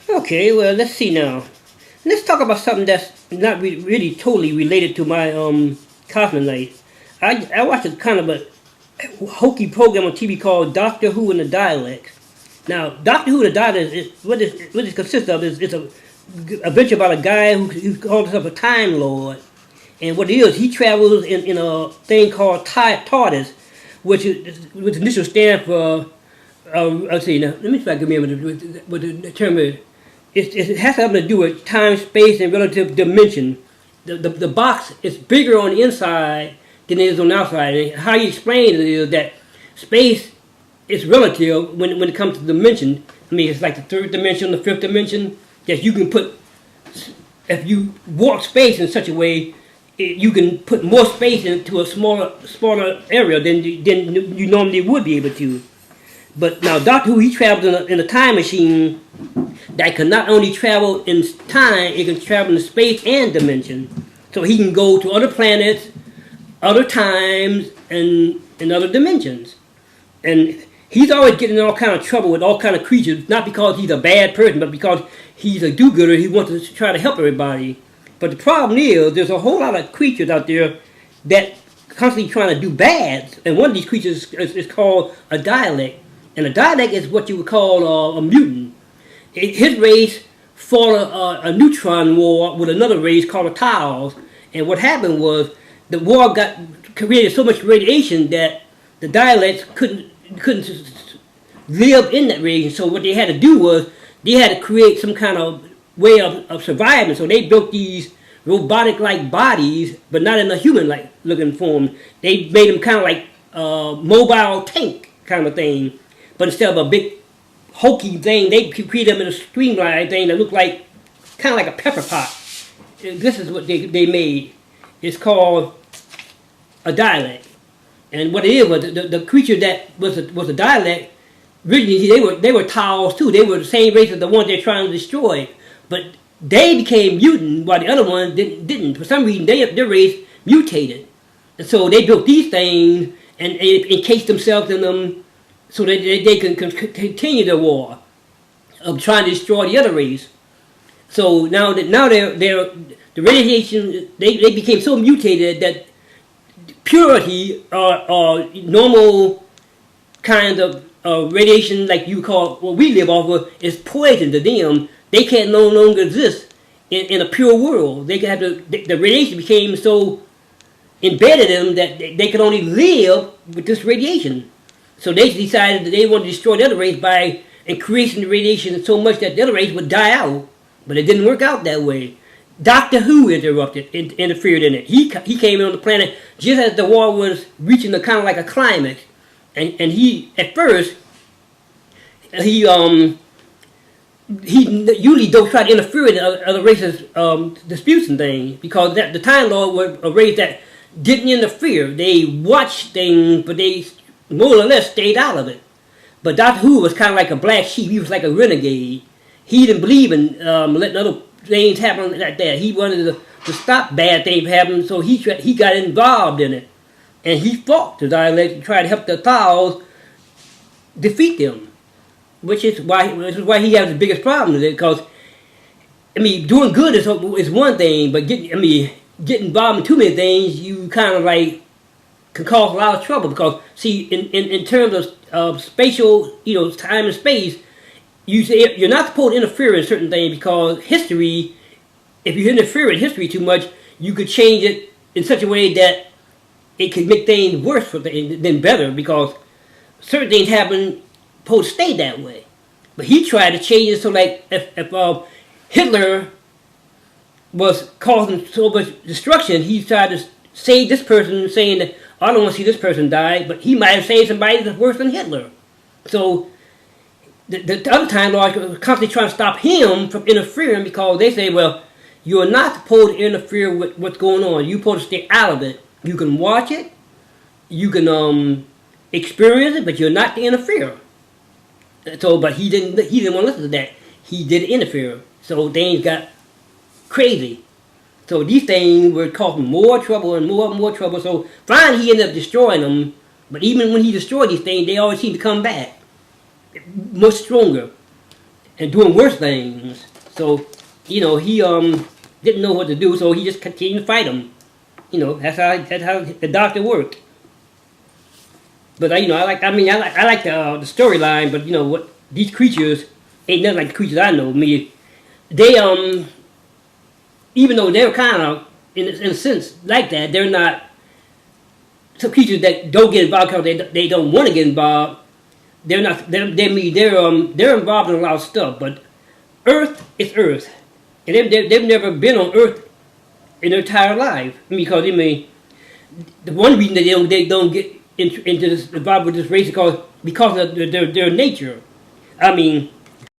Okay, well, let's see now. Let's talk about something that's not really totally related to my cosmic life. I watched a kind of a hokey program on TV called Doctor Who and the Daleks. Now, Doctor Who and the Daleks is what it consists of is it's a adventure about a guy who calls himself a Time Lord. And what it is, he travels in a thing called TARDIS, which initial stand for, let's see, now, let me try to remember what the term is. It has something to do with time, space, and relative dimension. The box is bigger on the inside than it is on the outside. And how you explain it is that space is relative when it comes to dimension. I mean, it's like the third dimension, the fifth dimension, that you can put, if you warp space in such a way, you can put more space into a smaller area than you normally would be able to. But now Doctor Who, he travels in a time machine that can not only travel in time, it can travel in space and dimension. So he can go to other planets, other times, and other dimensions. And he's always getting in all kind of trouble with all kind of creatures, not because he's a bad person, but because he's a do-gooder. He wants to try to help everybody. But the problem is, there's a whole lot of creatures out there that constantly trying to do bad. And one of these creatures is called a Dalek. And a Dalek is what you would call a mutant. His race fought a neutron war with another race called the Tau. And what happened was, the war created so much radiation that the Daleks couldn't live in that radiation. So what they had to do was, they had to create some kind of way of surviving. So they built these robotic-like bodies, but not in a human-like looking form. They made them kind of like a mobile tank kind of thing. But instead of a big hokey thing, they created them in a streamlined thing that looked like, kind of like a pepper pot. This is what they made. It's called a Dalek. And what it is was the creature that was a Dalek, originally they were Tals too. They were the same race as the ones they're trying to destroy. But they became mutant while the other ones didn't. For some reason, their race mutated. And so they built these things and encased themselves in them so that they can continue the war of trying to destroy the other race. So now they're the radiation, they became so mutated that purity or normal kind of radiation like you call what we live off of is poison to them. They can no longer exist in a pure world. They have to, the radiation became so embedded in them that they could only live with this radiation. So they decided that they wanted to destroy the other race by increasing the radiation so much that the other race would die out. But it didn't work out that way. Doctor Who interfered in it. He came in on the planet just as the war was reaching the kind of like a climax. And he, at first, he usually don't try to interfere in other races' disputes and things, because the Time Lord was a race that didn't interfere. They watched things, but they more or less stayed out of it. But Doctor Who was kind of like a black sheep. He was like a renegade. He didn't believe in letting other things happen like that. He wanted to stop bad things from happening, so he got involved in it. And he fought the Daleks to try to help the Thals defeat them. Which is why he has the biggest problem with it, because, I mean, doing good is one thing, but getting involved in too many things, you kind of like can cause a lot of trouble. Because, see, in terms of spatial, time and space, you say you're not supposed to interfere in certain things, because history, if you interfere in history too much, you could change it in such a way that it could make things worse than better, because certain things happen supposed to stay that way. But he tried to change it so like if Hitler was causing so much destruction, he tried to save this person, saying that I don't want to see this person die, but he might have saved somebody that's worse than Hitler. So the other Time Lords were constantly trying to stop him from interfering, because they say, well, you're not supposed to interfere with what's going on. You're supposed to stay out of it. You can watch it, you can experience it, but you're not to interfere. So, but he didn't want to listen to that. He did interfere. So things got crazy. So these things were causing more trouble and more trouble. So finally he ended up destroying them. But even when he destroyed these things, they always seem to come back much stronger. and doing worse things. So, you know, he didn't know what to do, so he just continued to fight them. You know, that's how the Doctor worked. But you know, I like the storyline. But you know what? These creatures ain't nothing like the creatures I know. I mean, they even though they're kind of in a sense like that, they're not some creatures that don't get involved because they don't want to get involved. They're not. They're involved in a lot of stuff. But Earth is Earth, and they've never been on Earth in their entire life. Because I mean, the one reason that they don't get into this involved with this race is because of their nature. I mean,